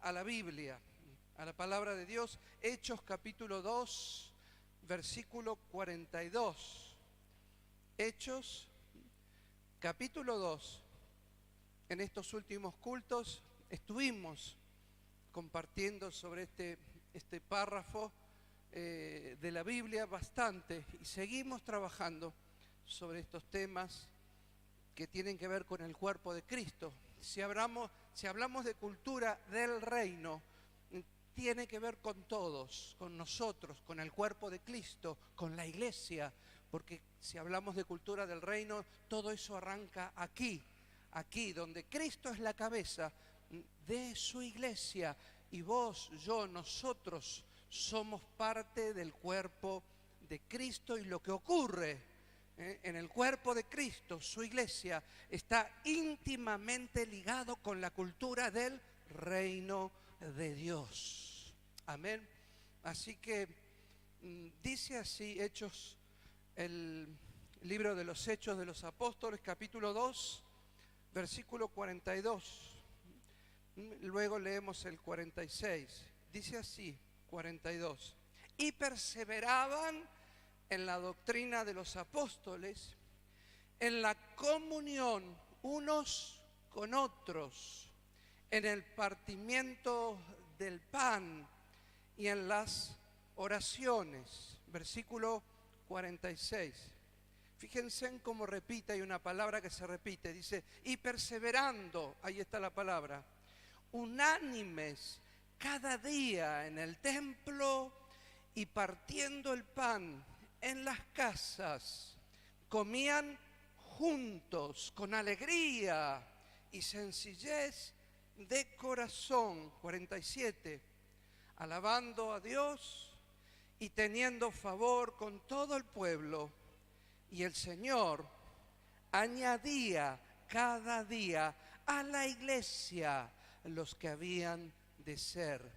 a la Biblia, a la palabra de Dios. Hechos capítulo 2, versículo 42. Hechos capítulo 2. En estos últimos cultos estuvimos compartiendo sobre este párrafo de la Biblia bastante, y seguimos trabajando sobre estos temas que tienen que ver con el cuerpo de Cristo. Si hablamos de cultura del reino, tiene que ver con todos, con nosotros, con el cuerpo de Cristo, con la iglesia, porque si hablamos de cultura del reino, todo eso arranca aquí donde Cristo es la cabeza de su iglesia, y vos, yo, nosotros somos parte del cuerpo de Cristo, y lo que ocurre en el cuerpo de Cristo, su iglesia, está íntimamente ligado con la cultura del reino de Dios. Amén. Así que dice así Hechos, el libro de los Hechos de los Apóstoles, capítulo 2, versículo 42. Luego leemos el 46. Dice así, 42. Y perseveraban en la doctrina de los apóstoles, en la comunión unos con otros, en el partimiento del pan y en las oraciones. Versículo 46. Fíjense en cómo repite, hay una palabra que se repite, dice, y perseverando, ahí está la palabra, unánimes cada día en el templo y partiendo el pan en las casas, comían juntos con alegría y sencillez de corazón. 47, alabando a Dios y teniendo favor con todo el pueblo. Y el Señor añadía cada día a la iglesia los que habían de ser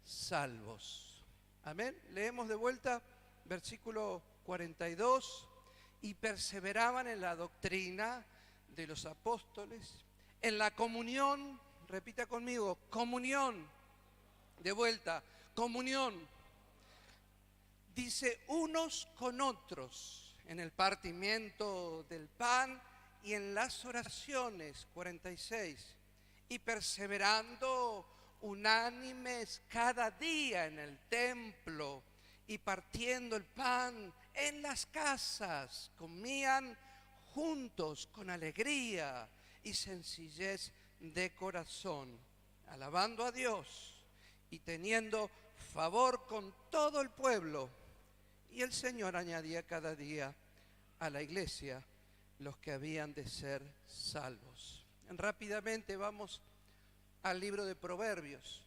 salvos. Amén. Leemos de vuelta versículo 42. Y perseveraban en la doctrina de los apóstoles, en la comunión, repita conmigo, comunión. De vuelta, comunión. Dice, unos con otros, en el partimiento del pan y en las oraciones. 46. Y perseverando unánimes cada día en el templo y partiendo el pan en las casas, comían juntos con alegría y sencillez de corazón, alabando a Dios y teniendo favor con todo el pueblo. Y el Señor añadía cada día a la iglesia los que habían de ser salvos. Rápidamente vamos al libro de Proverbios,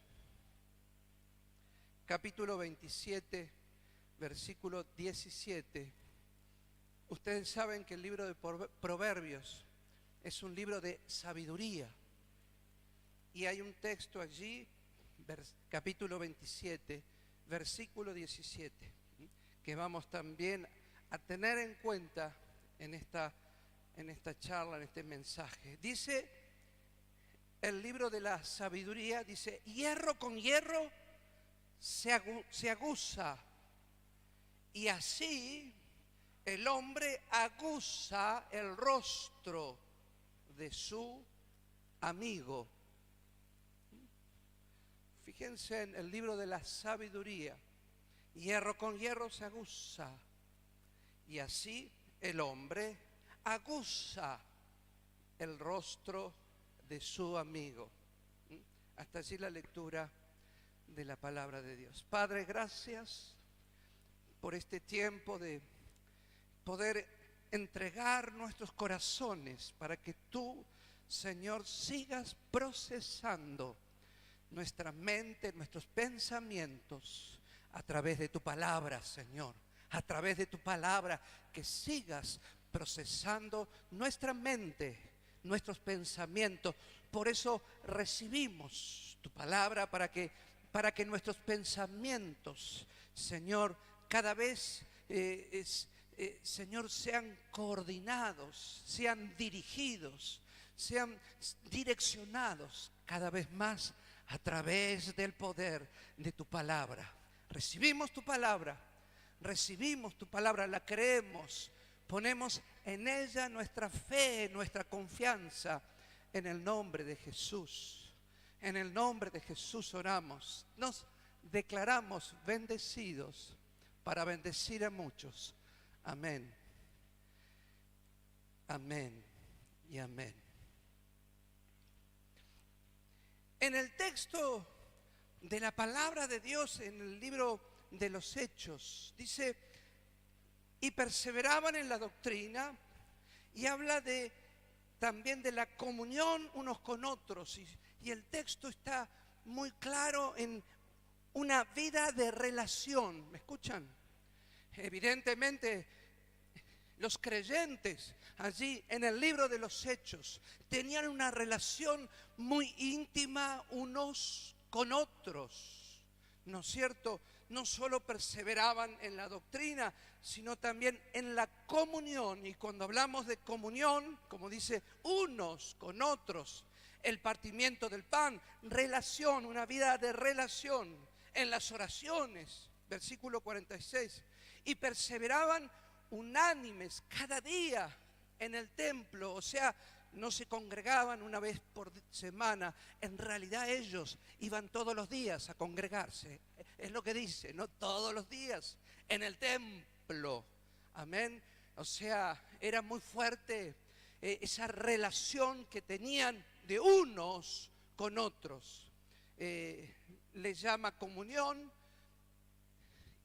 capítulo 27, versículo 17. Ustedes saben que el libro de Proverbios es un libro de sabiduría. Y hay un texto allí, capítulo 27, versículo 17, que vamos también a tener en cuenta en esta charla, en este mensaje. Dice el libro de la sabiduría, dice, hierro con hierro se aguza, y así el hombre aguza el rostro de su amigo. Fíjense en el libro de la sabiduría. Hierro con hierro se aguza, y así el hombre aguza el rostro de su amigo. Hasta allí la lectura de la palabra de Dios. Padre, gracias por este tiempo de poder entregar nuestros corazones para que tú, Señor, sigas procesando nuestra mente, nuestros pensamientos a través de tu palabra, Señor. A través de tu palabra, que sigas procesando nuestra mente, nuestros pensamientos. Por eso recibimos tu palabra para que nuestros pensamientos, Señor, cada vez, Señor, sean coordinados, sean dirigidos, sean direccionados cada vez más a través del poder de tu palabra. Recibimos tu palabra, la creemos, ponemos en ella nuestra fe, nuestra confianza, en el nombre de Jesús. En el nombre de Jesús oramos. Nos declaramos bendecidos para bendecir a muchos. Amén. Amén y amén. En el texto de la palabra de Dios, en el libro de los Hechos, dice, y perseveraban en la doctrina, y habla también de la comunión unos con otros, y el texto está muy claro en una vida de relación. ¿Me escuchan? Evidentemente, los creyentes allí en el libro de los Hechos tenían una relación muy íntima unos con otros, ¿no es cierto? No solo perseveraban en la doctrina, sino también en la comunión. Y cuando hablamos de comunión, como dice, unos con otros, el partimiento del pan, relación, una vida de relación, en las oraciones, versículo 46, y perseveraban unánimes cada día en el templo, o sea, no se congregaban una vez por semana, en realidad ellos iban todos los días a congregarse, es lo que dice, no todos los días, en el templo, amén, o sea, era muy fuerte esa relación que tenían de unos con otros, le llama comunión,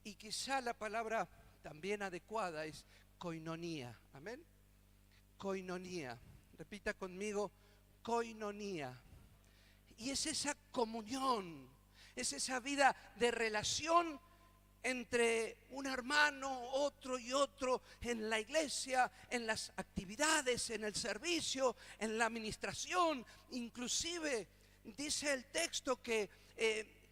y quizá la palabra también adecuada es koinonía, amén, koinonía. Repita conmigo, koinonía. Y es esa comunión, es esa vida de relación entre un hermano, otro y otro en la iglesia, en las actividades, en el servicio, en la administración. Inclusive dice el texto que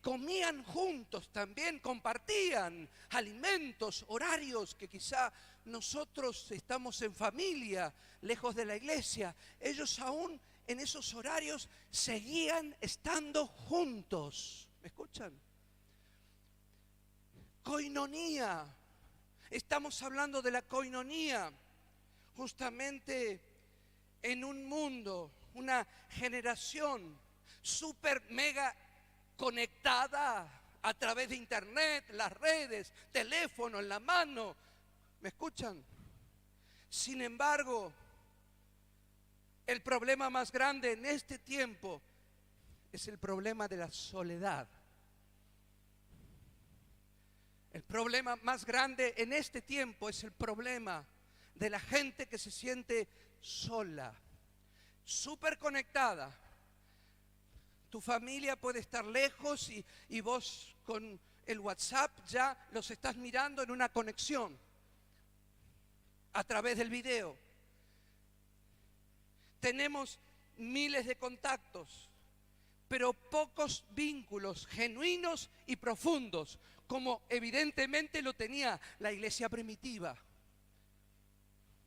comían juntos también, compartían alimentos, horarios que quizá nosotros estamos en familia, lejos de la iglesia. Ellos aún en esos horarios seguían estando juntos. ¿Me escuchan? Koinonía. Estamos hablando de la koinonía justamente en un mundo, una generación súper mega conectada a través de internet, las redes, teléfono en la mano. ¿Me escuchan? Sin embargo, el problema más grande en este tiempo es el problema de la soledad. El problema más grande en este tiempo es el problema de la gente que se siente sola, súper conectada. Tu familia puede estar lejos y vos con el WhatsApp ya los estás mirando en una conexión a través del video. Tenemos miles de contactos, pero pocos vínculos genuinos y profundos, como evidentemente lo tenía la iglesia primitiva.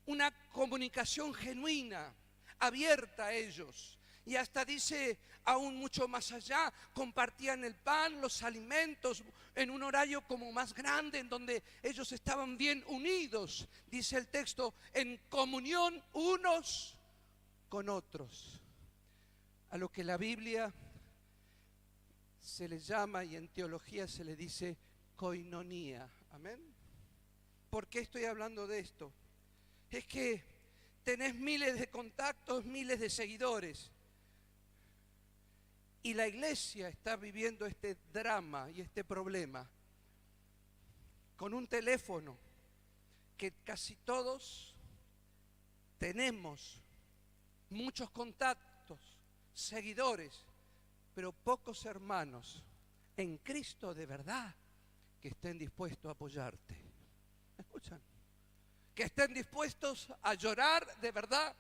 Una comunicación genuina, abierta a ellos. Y hasta dice, aún mucho más allá, compartían el pan, los alimentos, en un horario como más grande, en donde ellos estaban bien unidos, dice el texto, en comunión unos con otros. A lo que la Biblia se le llama, y en teología se le dice, koinonía. Amén. ¿Por qué estoy hablando de esto? Es que tenés miles de contactos, miles de seguidores. Y la iglesia está viviendo este drama y este problema con un teléfono que casi todos tenemos, muchos contactos, seguidores, pero pocos hermanos en Cristo de verdad que estén dispuestos a apoyarte. ¿Me escuchan? Que estén dispuestos a llorar de verdad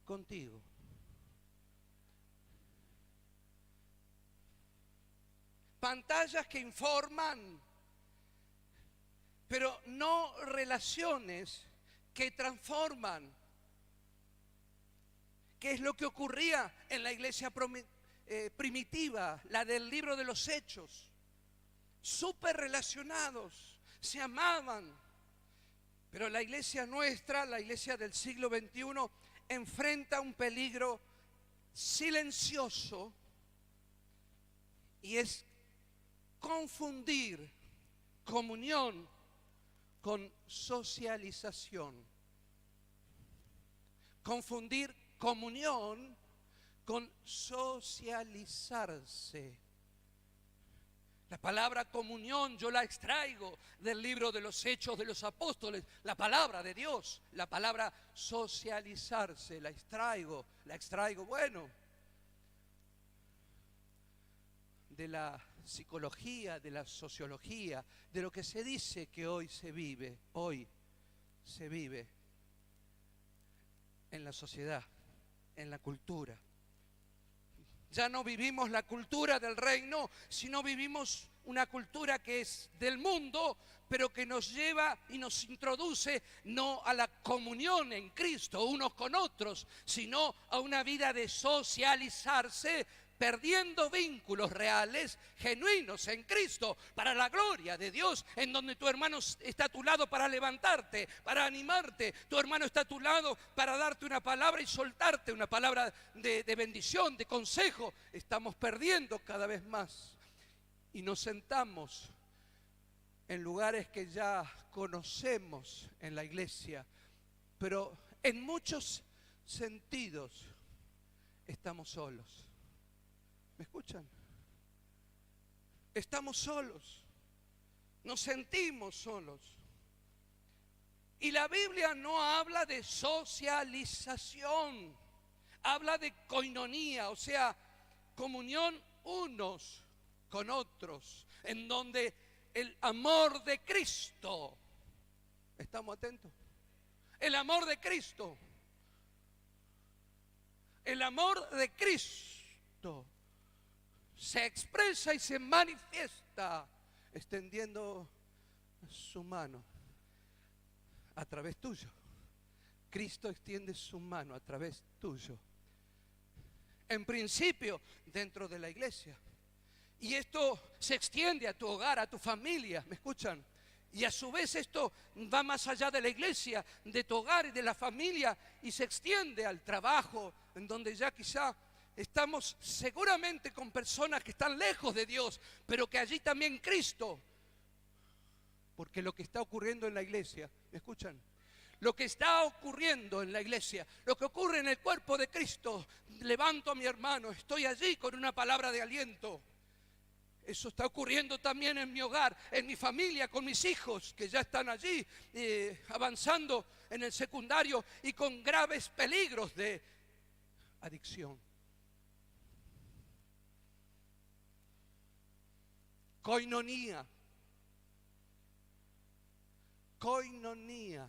contigo. Pantallas que informan, pero no relaciones que transforman. ¿Qué es lo que ocurría en la iglesia primitiva, la del libro de los Hechos. Súper relacionados, se amaban. Pero la iglesia nuestra, la iglesia del siglo XXI, enfrenta un peligro silencioso y es confundir comunión con socialización. Confundir comunión con socializarse. La palabra comunión yo la extraigo del libro de los Hechos de los Apóstoles, la palabra de Dios. La palabra socializarse la extraigo, bueno, de la psicología, de la sociología, de lo que se dice que hoy se vive en la sociedad, en la cultura. Ya no vivimos la cultura del reino, sino vivimos una cultura que es del mundo, pero que nos lleva y nos introduce no a la comunión en Cristo unos con otros, sino a una vida de socializarse, perdiendo vínculos reales, genuinos en Cristo, para la gloria de Dios, en donde tu hermano está a tu lado para levantarte, para animarte, tu hermano está a tu lado para darte una palabra y soltarte una palabra de bendición, de consejo. Estamos perdiendo cada vez más y nos sentamos en lugares que ya conocemos en la iglesia, pero en muchos sentidos estamos solos. ¿Me escuchan? Estamos solos, nos sentimos solos. Y la Biblia no habla de socialización, habla de koinonía, o sea, comunión unos con otros, en donde el amor de Cristo, ¿estamos atentos? El amor de Cristo, el amor de Cristo se expresa y se manifiesta extendiendo su mano a través tuyo. Cristo extiende su mano a través tuyo. En principio, dentro de la iglesia. Y esto se extiende a tu hogar, a tu familia, ¿me escuchan? Y a su vez esto va más allá de la iglesia, de tu hogar y de la familia, y se extiende al trabajo, en donde ya quizá estamos seguramente con personas que están lejos de Dios, pero que allí también Cristo, porque lo que está ocurriendo en la iglesia, ¿me escuchan? Lo que está ocurriendo en la iglesia, lo que ocurre en el cuerpo de Cristo, levanto a mi hermano, estoy allí con una palabra de aliento. Eso está ocurriendo también en mi hogar, en mi familia, con mis hijos que ya están allí avanzando en el secundario y con graves peligros de adicción. Koinonía. Koinonía.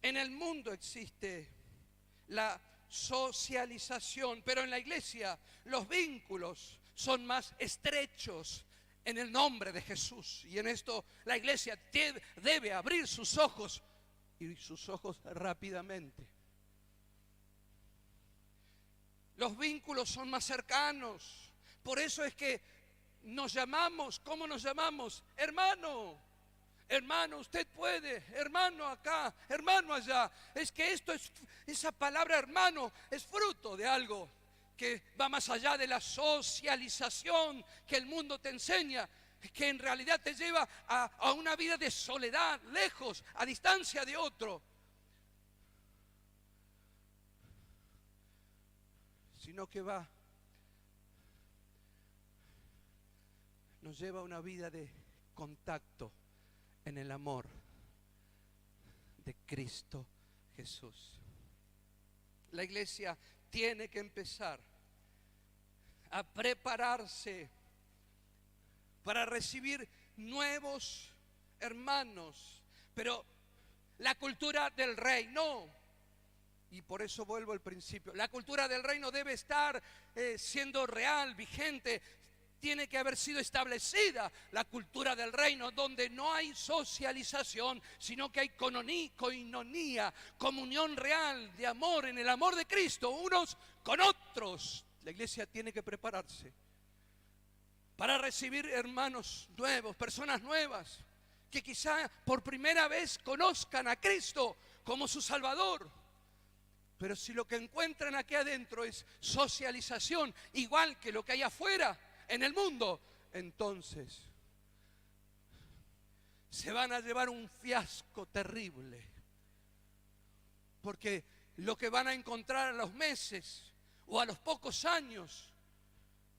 En el mundo existe la socialización, pero en la iglesia los vínculos son más estrechos en el nombre de Jesús. Y en esto la iglesia debe abrir sus ojos, y sus ojos rápidamente. Los vínculos son más cercanos. Por eso es que nos llamamos, ¿cómo nos llamamos? Hermano, hermano, usted puede, hermano acá, hermano allá. Es que esa palabra hermano es fruto de algo que va más allá de la socialización que el mundo te enseña, que en realidad te lleva a una vida de soledad, lejos, a distancia de otro. Sino que nos lleva a una vida de contacto en el amor de Cristo Jesús. La iglesia tiene que empezar a prepararse para recibir nuevos hermanos, pero la cultura del reino, y por eso vuelvo al principio, la cultura del reino debe estar siendo real, vigente. Tiene que haber sido establecida la cultura del reino, donde no hay socialización, sino que hay koinonía, comunión real de amor, en el amor de Cristo, unos con otros. La iglesia tiene que prepararse para recibir hermanos nuevos, personas nuevas, que quizá por primera vez conozcan a Cristo como su Salvador. Pero si lo que encuentran aquí adentro es socialización, igual que lo que hay afuera en el mundo, entonces se van a llevar un fiasco terrible. Porque lo que van a encontrar a los meses o a los pocos años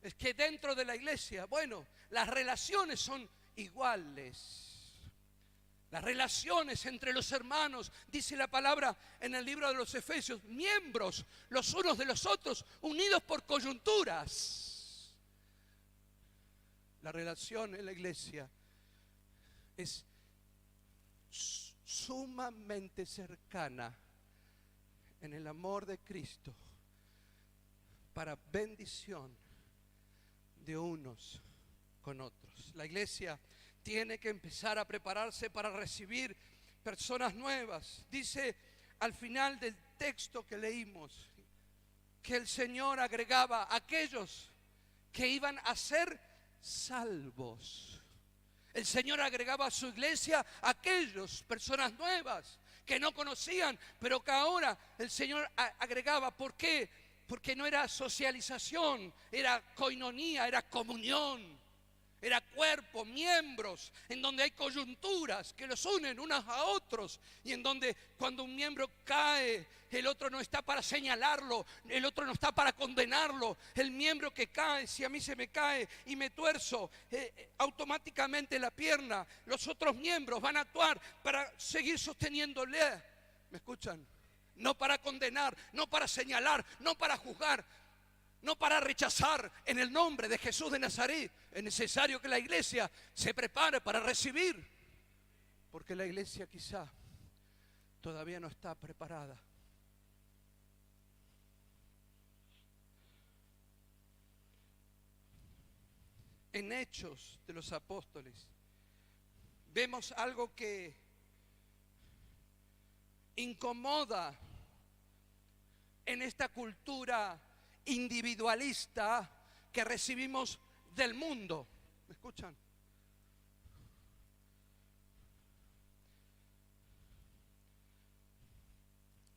es que dentro de la iglesia, bueno, las relaciones son iguales. Las relaciones entre los hermanos, dice la palabra en el libro de los Efesios, miembros los unos de los otros, unidos por coyunturas. La relación en la iglesia es sumamente cercana en el amor de Cristo para bendición de unos con otros. La iglesia tiene que empezar a prepararse para recibir personas nuevas. Dice al final del texto que leímos que el Señor agregaba a aquellos que iban a ser salvos. El Señor agregaba a su iglesia a aquellos, personas nuevas que no conocían, pero que ahora el Señor agregaba. ¿Por qué? Porque no era socialización, era coinonía, era comunión. Era cuerpo, miembros, en donde hay coyunturas que los unen unos a otros. Y en donde cuando un miembro cae, el otro no está para señalarlo, el otro no está para condenarlo. El miembro que cae, si a mí se me cae y me tuerzo automáticamente la pierna, los otros miembros van a actuar para seguir sosteniéndole. ¿Me escuchan? No para condenar, no para señalar, no para juzgar, no para rechazar. En el nombre de Jesús de Nazaret es necesario que la iglesia se prepare para recibir, porque la iglesia quizá todavía no está preparada. En Hechos de los Apóstoles vemos algo que incomoda en esta cultura individualista que recibimos del mundo. ¿Me escuchan?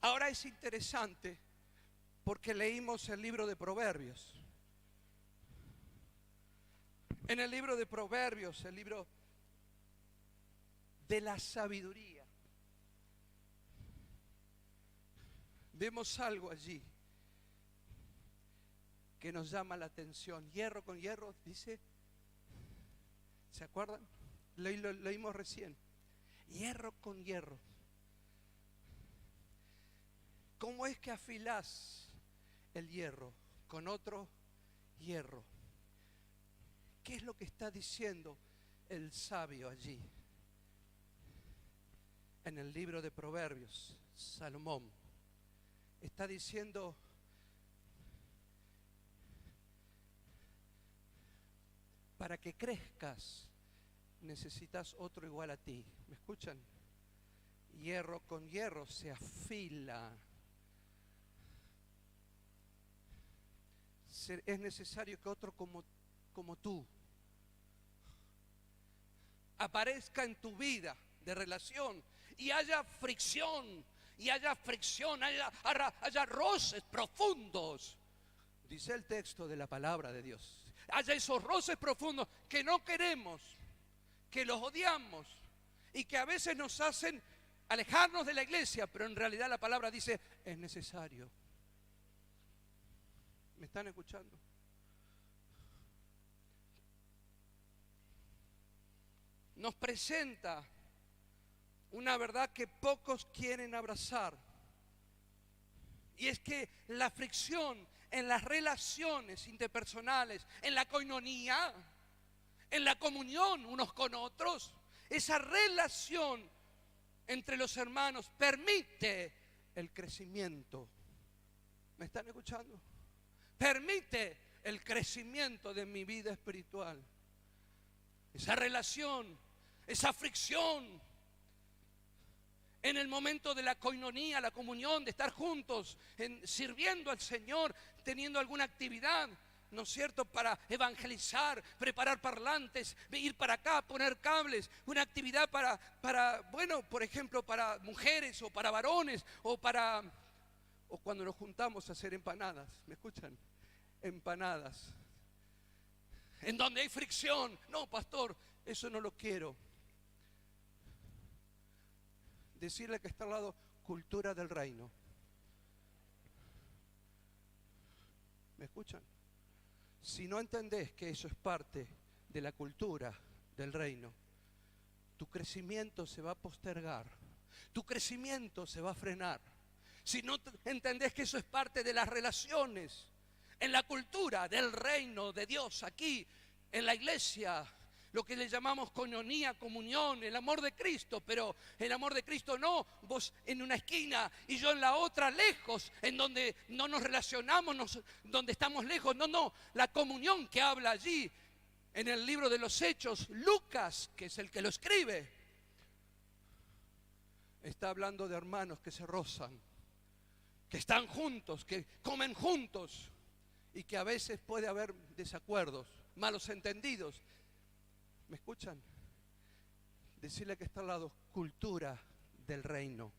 Ahora es interesante porque leímos el libro de Proverbios. En el libro de Proverbios, el libro de la sabiduría, vemos algo allí que nos llama la atención. Hierro con hierro, dice. ¿Se acuerdan? Lo leímos recién. Hierro con hierro. ¿Cómo es que afilás el hierro con otro hierro? ¿Qué es lo que está diciendo el sabio allí? En el libro de Proverbios, Salomón está diciendo: para que crezcas necesitas otro igual a ti. ¿Me escuchan? Hierro con hierro se afila. Es necesario que otro como tú aparezca en tu vida de relación y haya fricción, haya roces profundos. Dice el texto de la palabra de Dios. Haya esos roces profundos que no queremos, que los odiamos y que a veces nos hacen alejarnos de la iglesia, pero en realidad la palabra dice: es necesario. ¿Me están escuchando? Nos presenta una verdad que pocos quieren abrazar, y es que la fricción en las relaciones interpersonales, en la coinonía, en la comunión unos con otros, esa relación entre los hermanos permite el crecimiento. ¿Me están escuchando? Permite el crecimiento de mi vida espiritual. Esa relación, esa fricción, en el momento de la coinonía, la comunión, de estar juntos, sirviendo al Señor, teniendo alguna actividad, ¿no es cierto?, para evangelizar, preparar parlantes, ir para acá, poner cables, una actividad bueno, por ejemplo, para mujeres o para varones, o cuando nos juntamos a hacer empanadas, ¿me escuchan? Empanadas, en donde hay fricción. No, pastor, eso no lo quiero. Decirle que está al lado, cultura del reino. ¿Me escuchan? Si no entendés que eso es parte de la cultura del reino, tu crecimiento se va a postergar, tu crecimiento se va a frenar. Si no entendés que eso es parte de las relaciones en la cultura del reino de Dios, aquí en la iglesia, lo que le llamamos coinonía, comunión, el amor de Cristo, pero el amor de Cristo no, vos en una esquina y yo en la otra, lejos, en donde no nos relacionamos, donde estamos lejos. No, la comunión que habla allí en el libro de los Hechos, Lucas, que es el que lo escribe, está hablando de hermanos que se rozan, que están juntos, que comen juntos, y que a veces puede haber desacuerdos, malos entendidos. ¿Me escuchan? Decirle que está al lado, cultura del reino.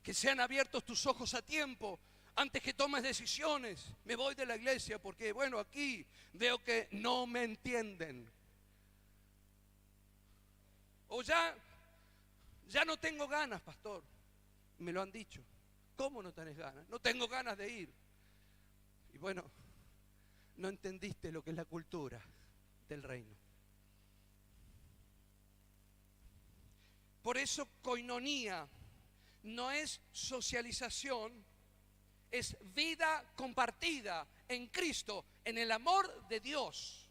Que sean abiertos tus ojos a tiempo, antes que tomes decisiones. Me voy de la iglesia porque, bueno, aquí veo que no me entienden. O ya no tengo ganas, pastor. Me lo han dicho. ¿Cómo no tenés ganas? No tengo ganas de ir. Y bueno, no entendiste lo que es la cultura del reino. Por eso coinonía no es socialización, es vida compartida en Cristo, en el amor de Dios,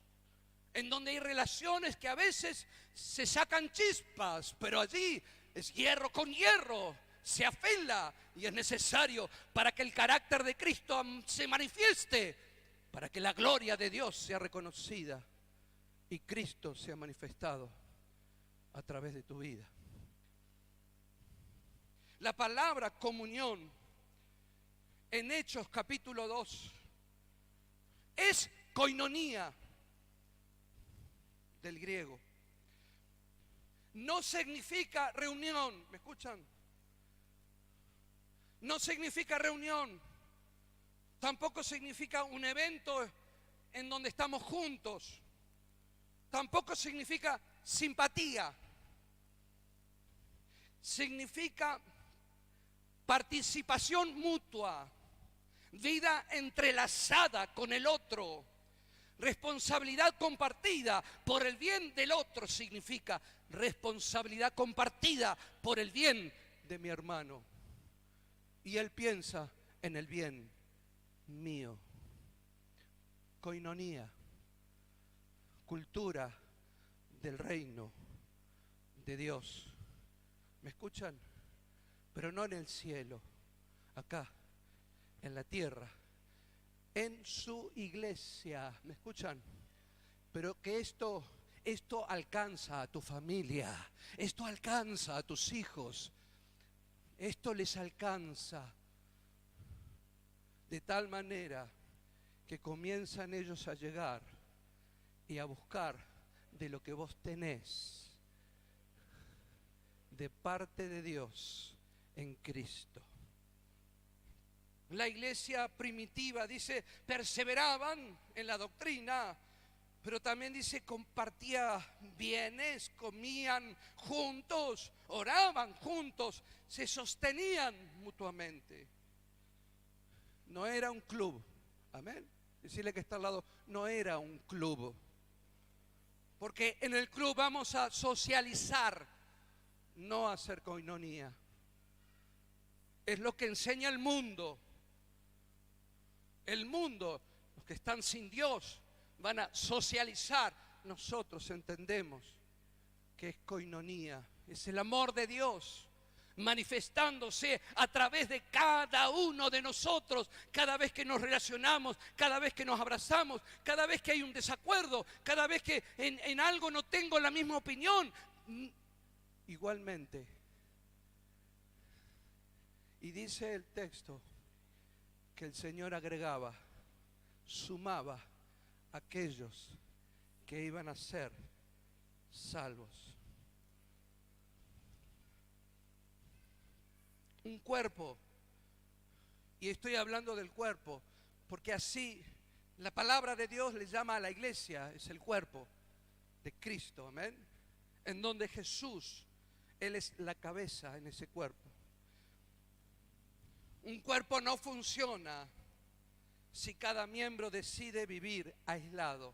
en donde hay relaciones que a veces se sacan chispas, pero allí es hierro con hierro, se afila, y es necesario para que el carácter de Cristo se manifieste, para que la gloria de Dios sea reconocida y Cristo sea manifestado a través de tu vida. La palabra comunión en Hechos capítulo 2 es koinonía del griego. No significa reunión, ¿me escuchan? No significa reunión, tampoco significa un evento en donde estamos juntos, tampoco significa simpatía, significa participación mutua, vida entrelazada con el otro, responsabilidad compartida por el bien del otro, significa responsabilidad compartida por el bien de mi hermano. Y él piensa en el bien mío. Koinonía, cultura del reino de Dios. ¿Me escuchan? Pero no en el cielo, acá, en la tierra, en su iglesia. ¿Me escuchan? Pero que esto alcanza a tu familia, esto alcanza a tus hijos, esto les alcanza de tal manera que comienzan ellos a llegar y a buscar de lo que vos tenés de parte de Dios en Cristo. La iglesia primitiva dice, perseveraban en la doctrina, pero también dice, compartía bienes, comían juntos, oraban juntos, se sostenían mutuamente. No era un club, amén. Decirle que está al lado, no era un club. Porque en el club vamos a socializar, no a hacer koinonía. Es lo que enseña el mundo. El mundo, los que están sin Dios, van a socializar. Nosotros entendemos que es koinonía, es el amor de Dios manifestándose a través de cada uno de nosotros, cada vez que nos relacionamos, cada vez que nos abrazamos, cada vez que hay un desacuerdo, cada vez que en algo no tengo la misma opinión. Igualmente, Y dice el texto que el Señor agregaba, sumaba a aquellos que iban a ser salvos. Un cuerpo, y estoy hablando del cuerpo, porque así la palabra de Dios le llama a la iglesia, es el cuerpo de Cristo, amén, en donde Jesús, Él es la cabeza en ese cuerpo. Un cuerpo no funciona si cada miembro decide vivir aislado.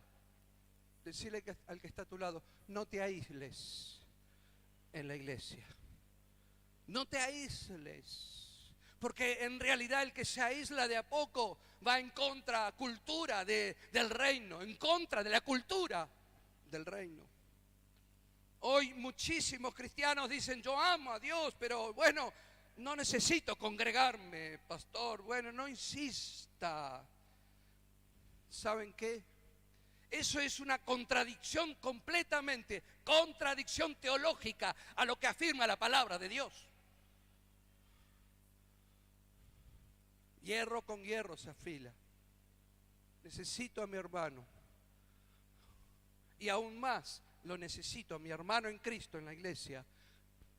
Decirle al que está a tu lado, no te aísles en la iglesia. No te aísles, porque en realidad el que se aísla de a poco va en contra cultura del reino, en contra de la cultura del reino. Hoy muchísimos cristianos dicen, yo amo a Dios, pero bueno, no necesito congregarme, pastor. Bueno, no insista. ¿Saben qué? Eso es una contradicción completamente, contradicción teológica a lo que afirma la palabra de Dios. Hierro con hierro se afila. Necesito a mi hermano. Y aún más lo necesito a mi hermano en Cristo en la iglesia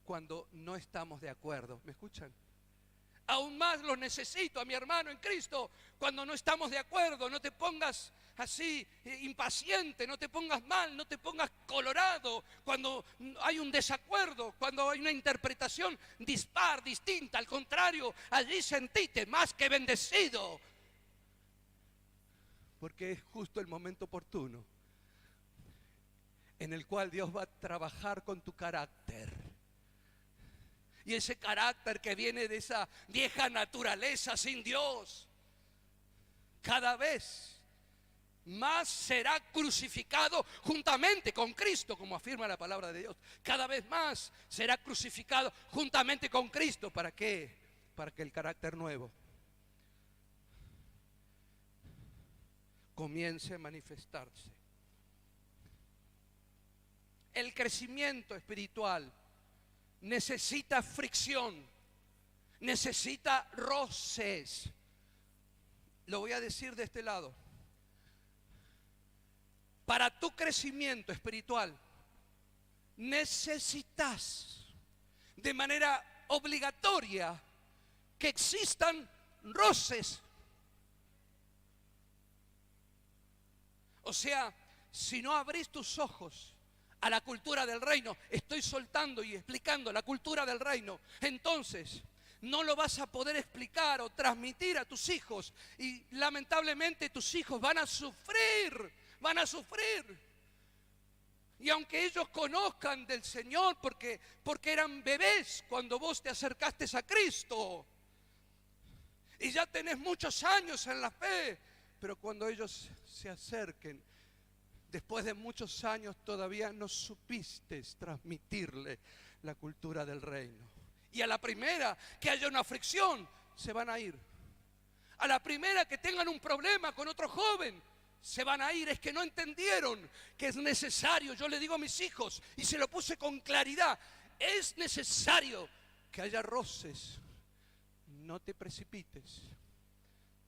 cuando no estamos de acuerdo. ¿Me escuchan? Aún más lo necesito a mi hermano en Cristo cuando no estamos de acuerdo. No te pongas así impaciente, no te pongas mal, no te pongas colorado cuando hay un desacuerdo, cuando hay una interpretación dispar, distinta. Al contrario, allí sentite más que bendecido, porque es justo el momento oportuno en el cual Dios va a trabajar con tu carácter. Y ese carácter que viene de esa vieja naturaleza sin Dios, cada vez más será crucificado juntamente con Cristo, como afirma la palabra de Dios. Cada vez más será crucificado juntamente con Cristo. ¿Para qué? Para que el carácter nuevo comience a manifestarse. El crecimiento espiritual necesita fricción, necesita roces. Lo voy a decir de este lado. Para tu crecimiento espiritual necesitas de manera obligatoria que existan roces. O sea, si no abrís tus ojos a la cultura del reino, estoy soltando y explicando la cultura del reino, entonces no lo vas a poder explicar o transmitir a tus hijos, y lamentablemente tus hijos van a sufrir. Y aunque ellos conozcan del Señor porque eran bebés cuando vos te acercaste a Cristo y ya tenés muchos años en la fe, pero cuando ellos se acerquen después de muchos años todavía no supiste transmitirle la cultura del reino. Y a la primera que haya una fricción, se van a ir. A la primera que tengan un problema con otro joven, se van a ir. Es que no entendieron que es necesario. Yo le digo a mis hijos, y se lo puse con claridad, es necesario que haya roces. No te precipites.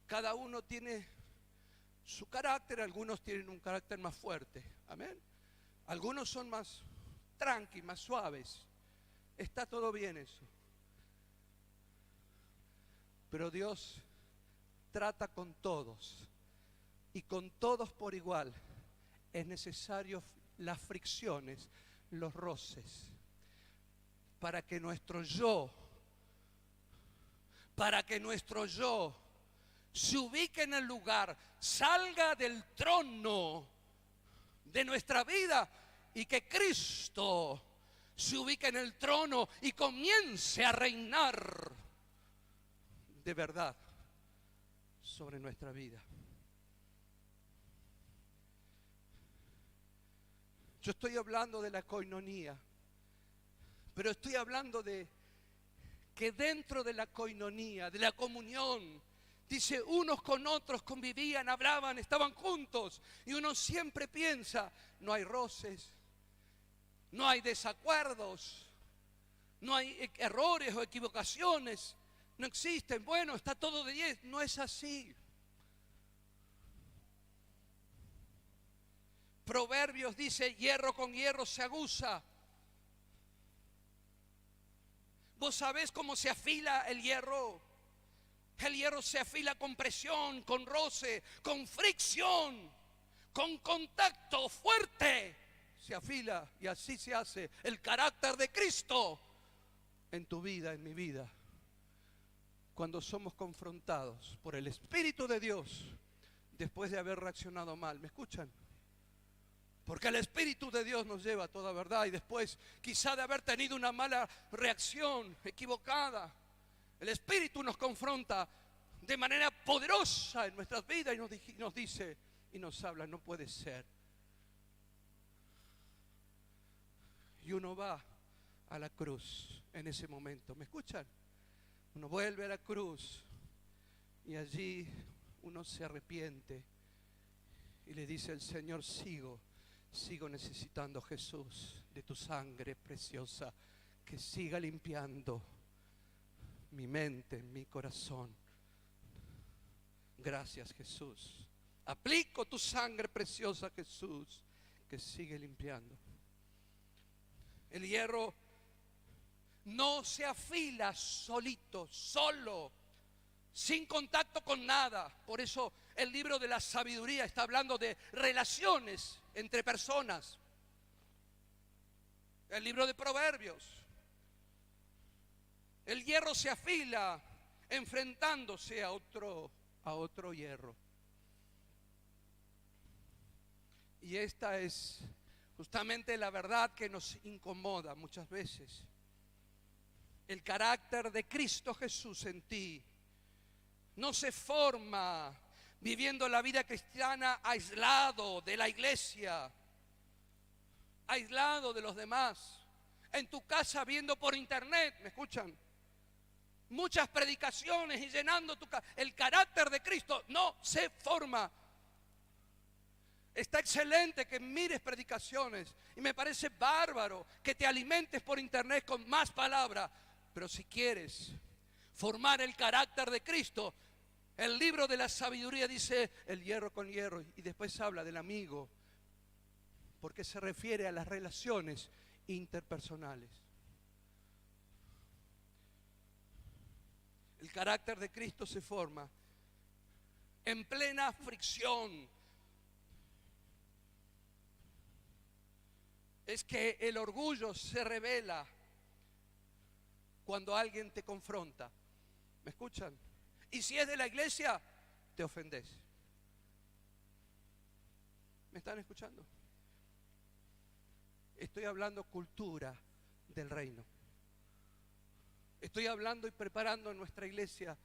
Cada uno tiene su carácter, algunos tienen un carácter más fuerte, amén. Algunos son más tranqui, más suaves. Está todo bien eso. Pero Dios trata con todos, y con todos por igual. Es necesario las fricciones, los roces, para que nuestro yo se ubique en el lugar, salga del trono de nuestra vida, y que Cristo se ubique en el trono y comience a reinar de verdad sobre nuestra vida. Yo estoy hablando de la coinonía, pero estoy hablando de que dentro de la coinonía, de la comunión, dice, unos con otros convivían, hablaban, estaban juntos. Y uno siempre piensa, no hay roces, no hay desacuerdos, no hay errores o equivocaciones. no existen. Bueno, está todo de 10. No es así. Proverbios dice, hierro con hierro se aguza. ¿Vos sabés cómo se afila el hierro? El hierro se afila con presión, con roce, con fricción, con contacto fuerte. Se afila, y así se hace el carácter de Cristo en tu vida, en mi vida. Cuando somos confrontados por el Espíritu de Dios después de haber reaccionado mal. ¿Me escuchan? Porque el Espíritu de Dios nos lleva a toda verdad, y después quizá de haber tenido una mala reacción equivocada, el Espíritu nos confronta de manera poderosa en nuestras vidas y nos dice y nos habla, no puede ser. Y uno va a la cruz en ese momento. ¿Me escuchan? Uno vuelve a la cruz y allí uno se arrepiente y le dice al Señor, sigo necesitando, Jesús, de tu sangre preciosa que siga limpiando mi mente, mi corazón. Gracias, Jesús. Aplico tu sangre preciosa, Jesús, que sigue limpiando. El hierro no se afila solito, solo, sin contacto con nada. Por eso el libro de la sabiduría está hablando de relaciones entre personas. El libro de Proverbios. El hierro se afila enfrentándose a otro hierro. Y esta es justamente la verdad que nos incomoda muchas veces. El carácter de Cristo Jesús en ti no se forma viviendo la vida cristiana aislado de la iglesia, aislado de los demás, en tu casa viendo por internet, ¿me escuchan? Muchas predicaciones y llenando tu casa. El carácter de Cristo no se forma. Está excelente que mires predicaciones y me parece bárbaro que te alimentes por internet con más palabra, pero si quieres formar el carácter de Cristo, el libro de la sabiduría dice el hierro con hierro, y después habla del amigo, porque se refiere a las relaciones interpersonales. El carácter de Cristo se forma en plena fricción. Es que el orgullo se revela cuando alguien te confronta. ¿Me escuchan? Y si es de la iglesia, te ofendes. ¿Me están escuchando? Estoy hablando cultura del reino. Estoy hablando y preparando nuestra iglesia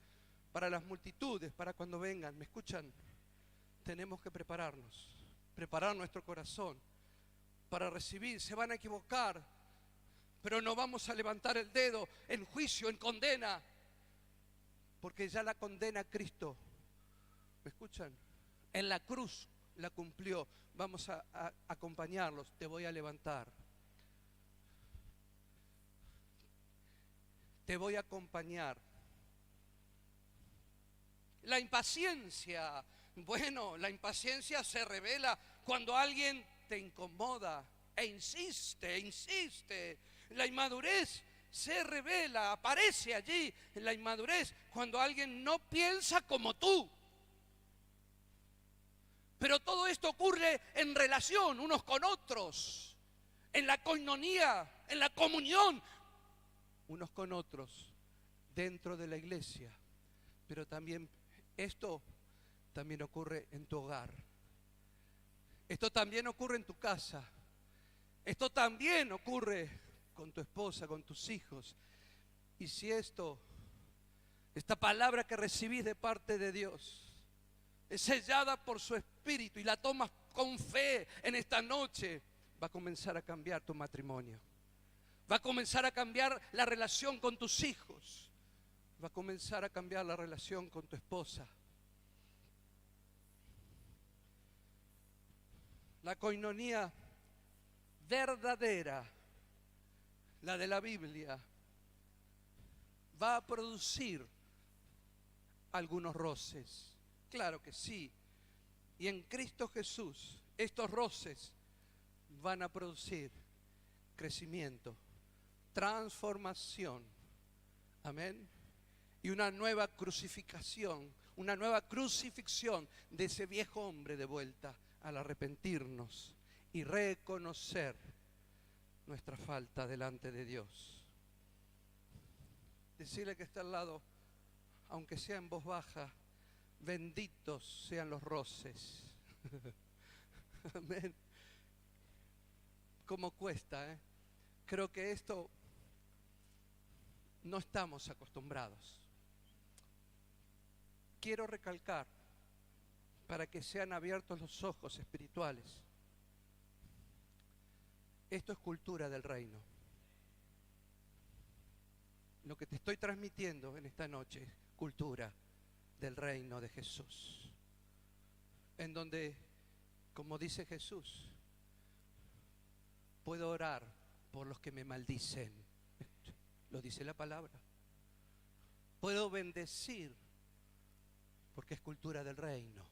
para las multitudes, para cuando vengan. ¿Me escuchan? Tenemos que prepararnos, preparar nuestro corazón para recibir. Se van a equivocar, pero no vamos a levantar el dedo en juicio, en condena, porque ya la condena Cristo. ¿Me escuchan? En la cruz la cumplió. Vamos a acompañarlos. Te voy a levantar. Te voy a acompañar. La impaciencia. Bueno, la impaciencia se revela cuando alguien te incomoda e insiste. La inmadurez se revela, aparece allí en la inmadurez cuando alguien no piensa como tú. Pero todo esto ocurre en relación unos con otros, en la koinonía, en la comunión unos con otros dentro de la iglesia. Pero también esto también ocurre en tu hogar. Esto también ocurre en tu casa. Esto también ocurre con tu esposa, con tus hijos. Y si esta palabra que recibís de parte de Dios es sellada por su Espíritu y la tomas con fe en esta noche, va a comenzar a cambiar tu matrimonio. Va a comenzar a cambiar la relación con tus hijos. Va a comenzar a cambiar la relación con tu esposa. La koinonía verdadera, la de la Biblia, va a producir algunos roces. Claro que sí. Y en Cristo Jesús, estos roces van a producir crecimiento, transformación. Amén. Y una nueva crucifixión, de ese viejo hombre de vuelta al arrepentirnos y reconocer nuestra falta delante de Dios. Decirle que está al lado, aunque sea en voz baja, benditos sean los roces. Amén. ¿Cómo cuesta, eh? Creo que esto no estamos acostumbrados. Quiero recalcar, para que sean abiertos los ojos espirituales, esto es cultura del reino. Lo que te estoy transmitiendo en esta noche es cultura del reino de Jesús, en donde, como dice Jesús, puedo orar por los que me maldicen. Lo dice la palabra. Puedo bendecir, porque es cultura del reino,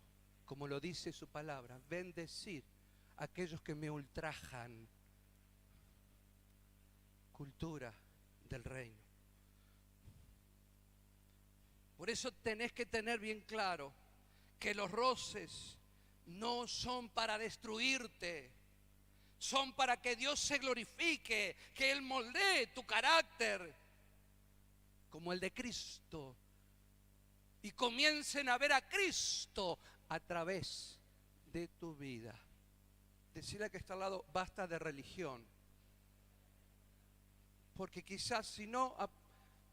como lo dice su palabra, bendecir a aquellos que me ultrajan. Cultura del reino. Por eso tenés que tener bien claro que los roces no son para destruirte, son para que Dios se glorifique, que Él moldee tu carácter como el de Cristo y comiencen a ver a Cristo a través de tu vida. Decirle que está al lado, basta de religión, porque quizás si no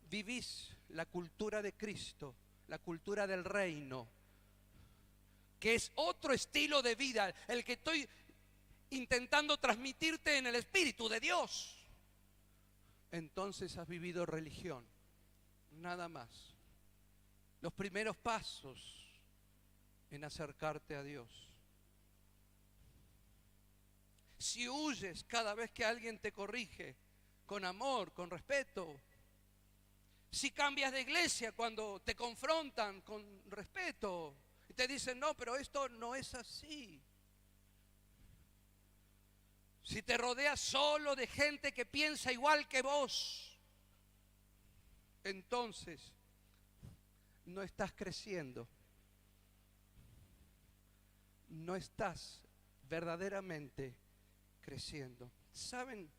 vivís la cultura de Cristo, la cultura del reino, que es otro estilo de vida, el que estoy intentando transmitirte en el Espíritu de Dios, entonces has vivido religión, nada más. Los primeros pasos en acercarte a Dios. Si huyes cada vez que alguien te corrige, con amor, con respeto. Si cambias de iglesia cuando te confrontan con respeto y te dicen, no, pero esto no es así. Si te rodeas solo de gente que piensa igual que vos, entonces no estás creciendo. No estás verdaderamente creciendo. ¿Saben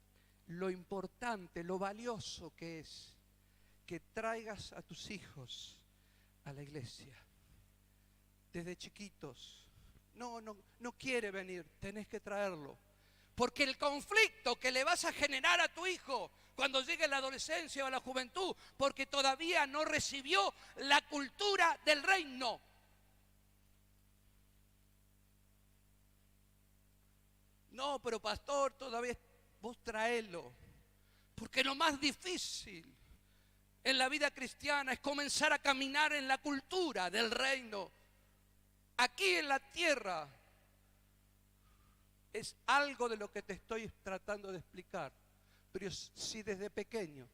lo importante, lo valioso que es que traigas a tus hijos a la iglesia desde chiquitos? No quiere venir, tenés que traerlo. Porque el conflicto que le vas a generar a tu hijo cuando llegue la adolescencia o la juventud, porque todavía no recibió la cultura del reino. No, pero pastor, todavía vos traelo. Porque lo más difícil en la vida cristiana es comenzar a caminar en la cultura del reino. Aquí en la tierra es algo de lo que te estoy tratando de explicar. Pero si desde pequeño,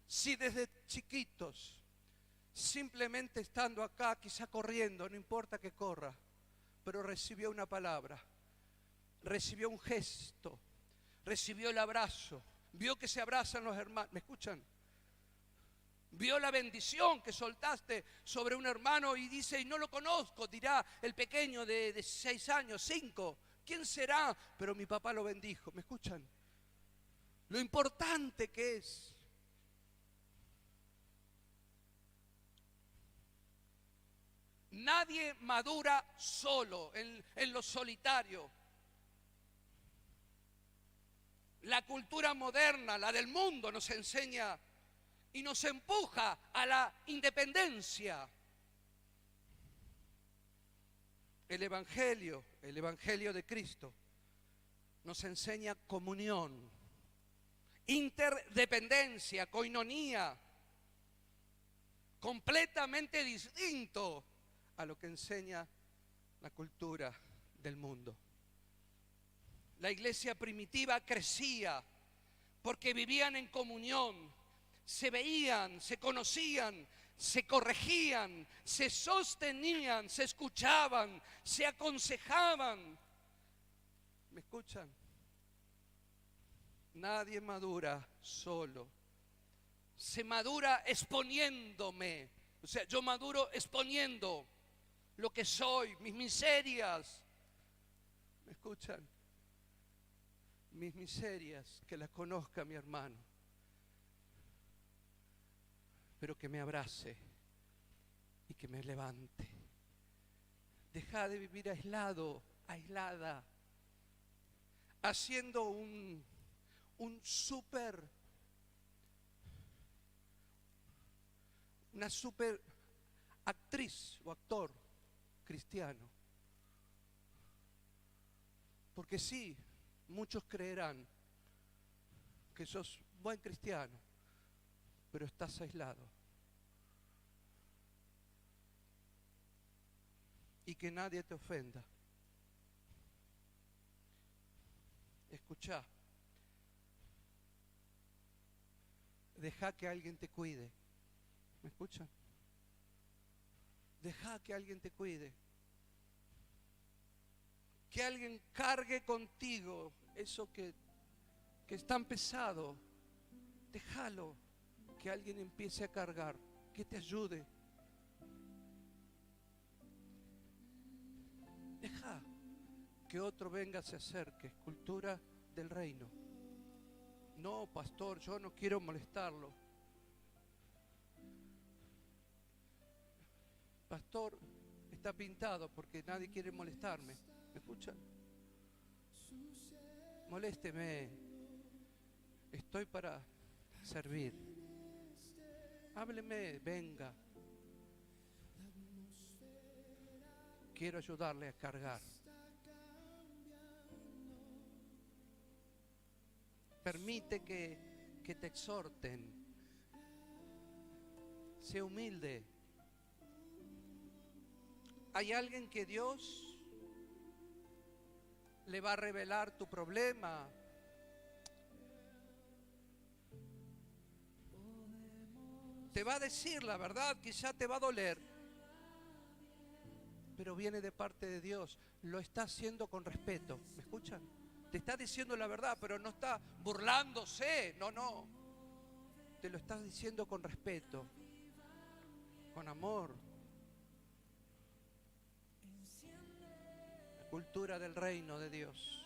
si desde chiquitos, simplemente estando acá, quizá corriendo, no importa que corra, pero recibió una palabra, recibió un gesto, recibió el abrazo, vio que se abrazan los hermanos, ¿me escuchan? Vio la bendición que soltaste sobre un hermano y dice, y no lo conozco, dirá el pequeño de 6 años, 5, ¿quién será? Pero mi papá lo bendijo, ¿me escuchan? Lo importante que es. Nadie madura solo, en lo solitario. La cultura moderna, la del mundo, nos enseña y nos empuja a la independencia. El Evangelio de Cristo, nos enseña comunión, interdependencia, coinonía, completamente distinto a lo que enseña la cultura del mundo. La iglesia primitiva crecía porque vivían en comunión, se veían, se conocían, se corregían, se sostenían, se escuchaban, se aconsejaban. ¿Me escuchan? Nadie madura solo. Se madura exponiéndome. O sea, yo maduro exponiendo lo que soy, mis miserias. ¿Me escuchan? Mis miserias, que las conozca mi hermano, pero que me abrace y que me levante. Deja de vivir aislado, aislada, haciendo una super actriz o actor cristiano. Porque sí, muchos creerán que sos buen cristiano, pero estás aislado. Y que nadie te ofenda. Escuchá. Deja que alguien te cuide. ¿Me escuchan? Deja que alguien te cuide. Que alguien cargue contigo eso que es tan pesado. Déjalo. Que alguien empiece a cargar. Que te ayude. Deja que otro venga, se acerque. Cultura del reino. No, pastor, yo no quiero molestarlo. Pastor, está pintado porque nadie quiere molestarme. ¿Me escuchan? Molésteme. Estoy para servir. Hábleme, venga. Quiero ayudarle a cargar. Permite que te exhorten. Sé humilde. ¿Hay alguien que Dios le va a revelar tu problema? Te va a decir la verdad, quizá te va a doler, pero viene de parte de Dios. Lo está haciendo con respeto. ¿Me escuchan? Te está diciendo la verdad, pero no está burlándose. No. Te lo está diciendo con respeto, con amor. La cultura del reino de Dios,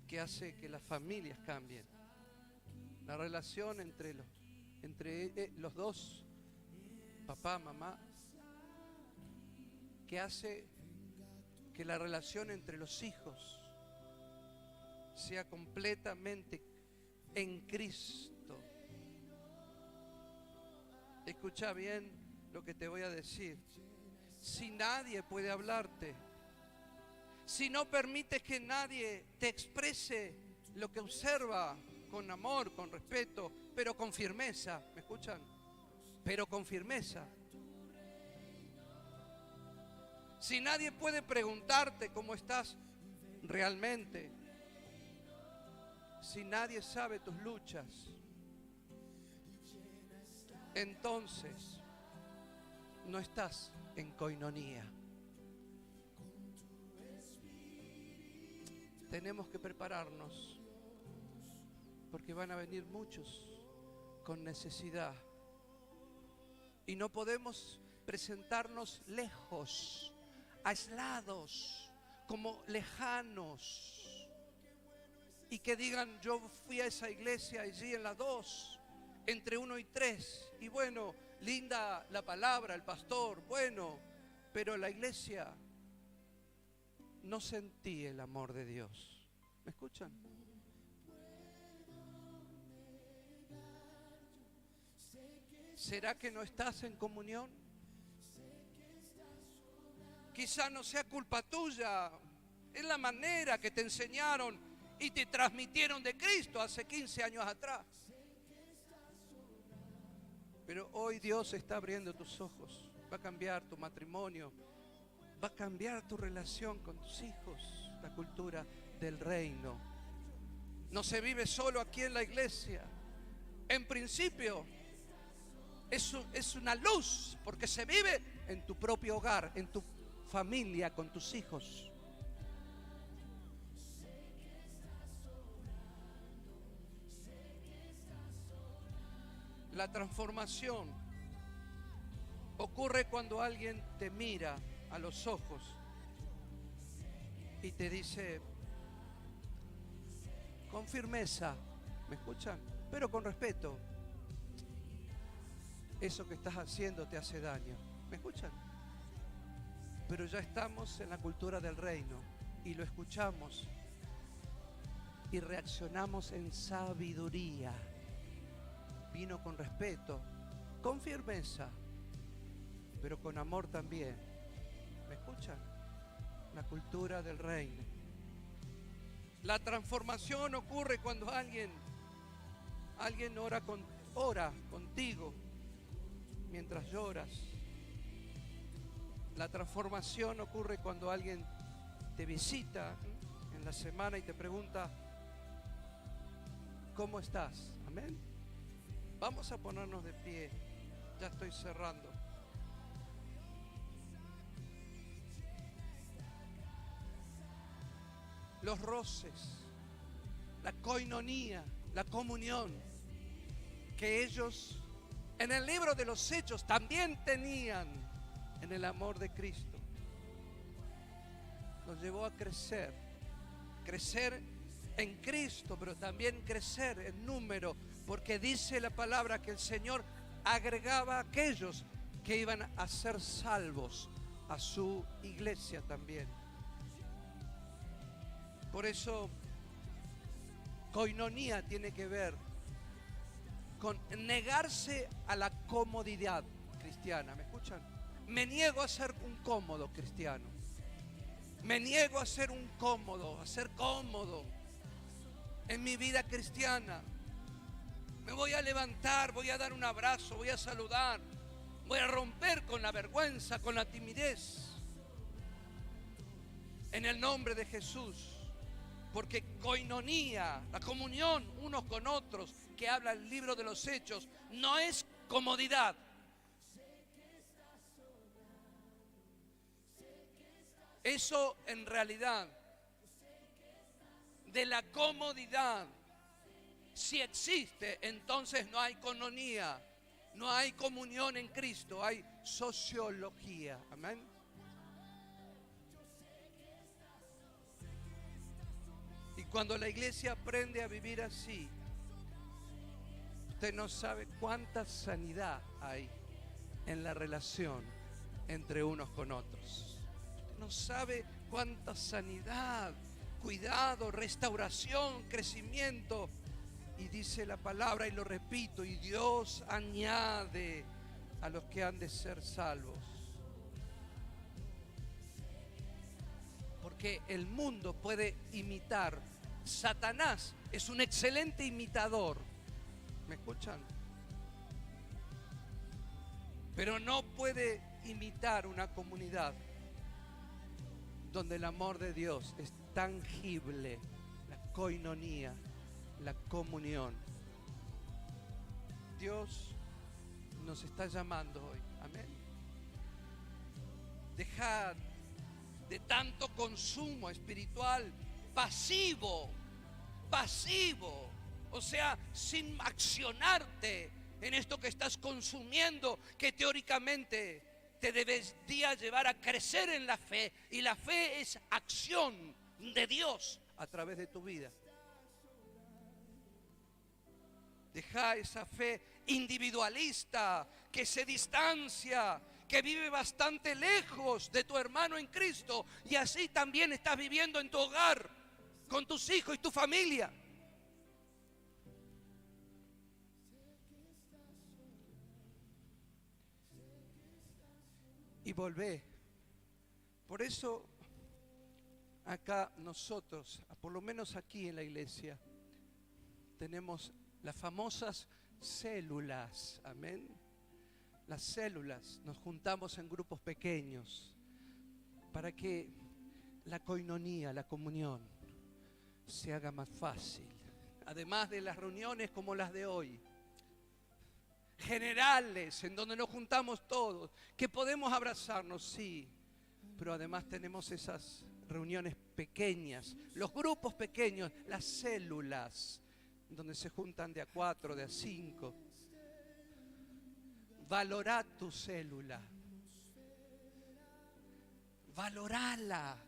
que hace que las familias cambien. La relación entre los dos, papá, mamá, que hace que la relación entre los hijos sea completamente en Cristo. Escucha bien lo que te voy a decir. Si nadie puede hablarte, si no permites que nadie te exprese lo que observa con amor, con respeto, pero con firmeza, ¿me escuchan? Pero con firmeza. Si nadie puede preguntarte cómo estás realmente, si nadie sabe tus luchas, entonces no estás en coinonía. Tenemos que prepararnos, porque van a venir muchos con necesidad. Y no podemos presentarnos lejos, aislados, como lejanos. Y que digan, yo fui a esa iglesia allí en la 2, entre 1 y 3. Y bueno, linda la palabra, el pastor, bueno, pero la iglesia no sentí el amor de Dios. ¿Me escuchan? ¿Será que no estás en comunión? Quizá no sea culpa tuya, es la manera que te enseñaron y te transmitieron de Cristo hace 15 años atrás. Pero hoy Dios está abriendo tus ojos, va a cambiar tu matrimonio, va a cambiar tu relación con tus hijos, la cultura del reino. No se vive solo aquí en la iglesia. En principio, Es una luz, porque se vive en tu propio hogar, en tu familia, con tus hijos. La transformación ocurre cuando alguien te mira a los ojos y te dice con firmeza, ¿me escuchan? Pero con respeto: eso que estás haciendo te hace daño. ¿Me escuchan? Pero ya estamos en la cultura del reino y lo escuchamos y reaccionamos en sabiduría. Vino con respeto, con firmeza, pero con amor también. ¿Me escuchan? La cultura del reino. La transformación ocurre cuando alguien ora contigo mientras lloras. La transformación ocurre cuando alguien te visita en la semana y te pregunta: ¿cómo estás? Amén. Vamos a ponernos de pie. Ya estoy cerrando. Los roces, la koinonía, la comunión que ellos en el libro de los Hechos también tenían en el amor de Cristo, nos llevó a crecer en Cristo, pero también crecer en número, porque dice la palabra que el Señor agregaba a aquellos que iban a ser salvos a su iglesia también. Por eso, koinonía tiene que ver con negarse a la comodidad cristiana. ¿Me escuchan? Me niego a ser un cómodo cristiano. Me niego a ser un cómodo, a ser cómodo en mi vida cristiana. Me voy a levantar, voy a dar un abrazo, voy a saludar, voy a romper con la vergüenza, con la timidez, en el nombre de Jesús. Porque koinonía, la comunión unos con otros, que habla el libro de los Hechos, no es comodidad. Eso en realidad, de la comodidad, si existe, entonces no hay koinonía, no hay comunión en Cristo, hay sociología. Amén. Y cuando la iglesia aprende a vivir así, usted no sabe cuánta sanidad hay en la relación entre unos con otros. Usted no sabe cuánta sanidad, cuidado, restauración, crecimiento. Y dice la palabra, y lo repito, y Dios añade a los que han de ser salvos. Porque el mundo puede imitar. Satanás es un excelente imitador. ¿Me escuchan? Pero no puede imitar una comunidad donde el amor de Dios es tangible, la koinonía, la comunión. Dios nos está llamando hoy. Amén. Dejad de tanto consumo espiritual pasivo, o sea, sin accionarte en esto que estás consumiendo, que teóricamente te debería llevar a crecer en la fe, y la fe es acción de Dios a través de tu vida. Deja esa fe individualista que se distancia, que vive bastante lejos de tu hermano en Cristo, y así también estás viviendo en tu hogar, con tus hijos y tu familia. Y volvé. Por eso acá nosotros, por lo menos aquí en la iglesia, tenemos las famosas células. Amén. Las células, nos juntamos en grupos pequeños para que la koinonía, la comunión, se haga más fácil. Además de las reuniones como las de hoy, generales, en donde nos juntamos todos, que podemos abrazarnos, sí, pero además tenemos esas reuniones pequeñas, los grupos pequeños, las células, donde se juntan de a 4, de a 5. Valorá tu célula, valorala.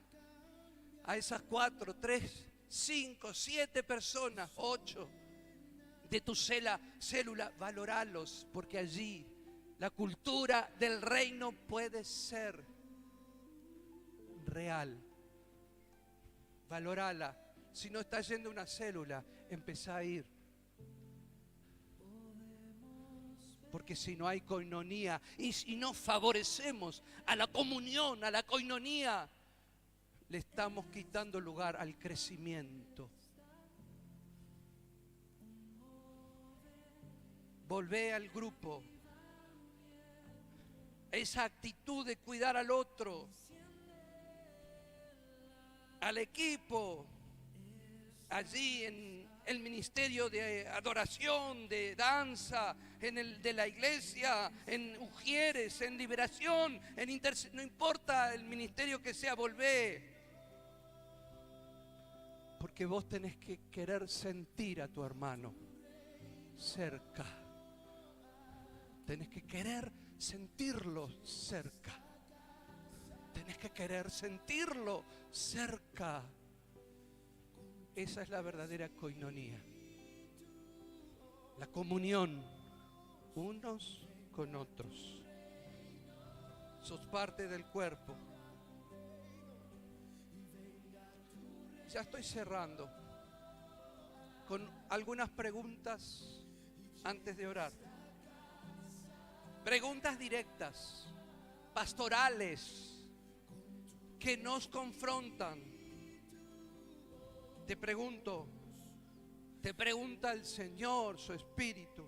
A esas 4, 3, 5, 7 personas, 8 de tu célula, valoralos, porque allí la cultura del reino puede ser real. Valorala. Si no estás yendo a una célula, empezá a ir. Porque si no hay coinonía y si no favorecemos a la comunión, a la coinonía, le estamos quitando lugar al crecimiento. Volvé al grupo. Esa actitud de cuidar al otro, al equipo, allí en el ministerio de adoración, de danza, en el de la iglesia, en Ujieres, en liberación, no importa el ministerio que sea, volvé. Porque vos tenés que querer sentir a tu hermano cerca. Tenés que querer sentirlo cerca. Tenés que querer sentirlo cerca. Esa es la verdadera coinonía. La comunión unos con otros. Sos parte del cuerpo. Ya estoy cerrando con algunas preguntas antes de orar. Preguntas directas, pastorales, que nos confrontan. Te pregunta el Señor, su Espíritu,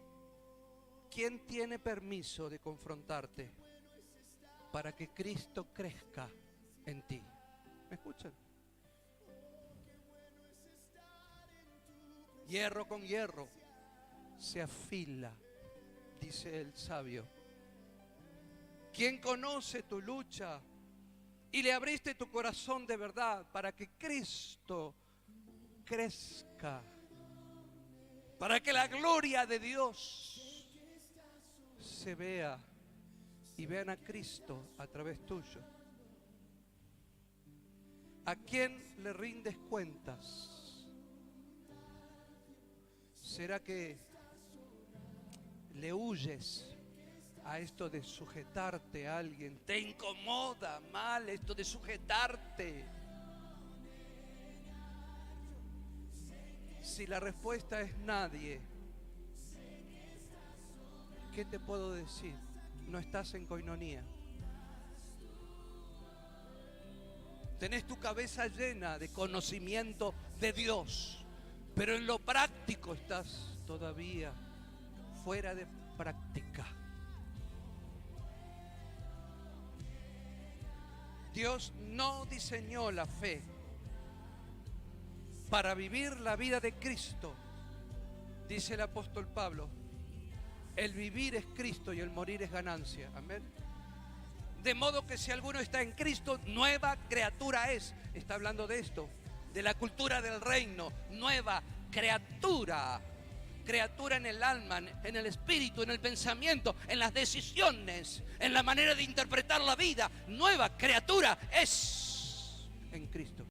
¿quién tiene permiso de confrontarte para que Cristo crezca en ti? ¿Me escuchan? Hierro con hierro se afila, dice el sabio. ¿Quién conoce tu lucha y le abriste tu corazón de verdad para que Cristo crezca, para que la gloria de Dios se vea y vean a Cristo a través tuyo? ¿A quién le rindes cuentas? ¿Será que le huyes a esto de sujetarte a alguien? ¿Te incomoda mal esto de sujetarte? Si la respuesta es nadie, ¿qué te puedo decir? No estás en coinonía. Tenés tu cabeza llena de conocimiento de Dios, pero en lo práctico estás todavía fuera de práctica. Dios no diseñó la fe para vivir la vida de Cristo. Dice el apóstol Pablo, el vivir es Cristo y el morir es ganancia. Amén. De modo que si alguno está en Cristo, nueva criatura es. Está hablando de esto, de la cultura del reino. Nueva criatura. Criatura en el alma, en el espíritu, en el pensamiento, en las decisiones, en la manera de interpretar la vida. Nueva criatura es en Cristo.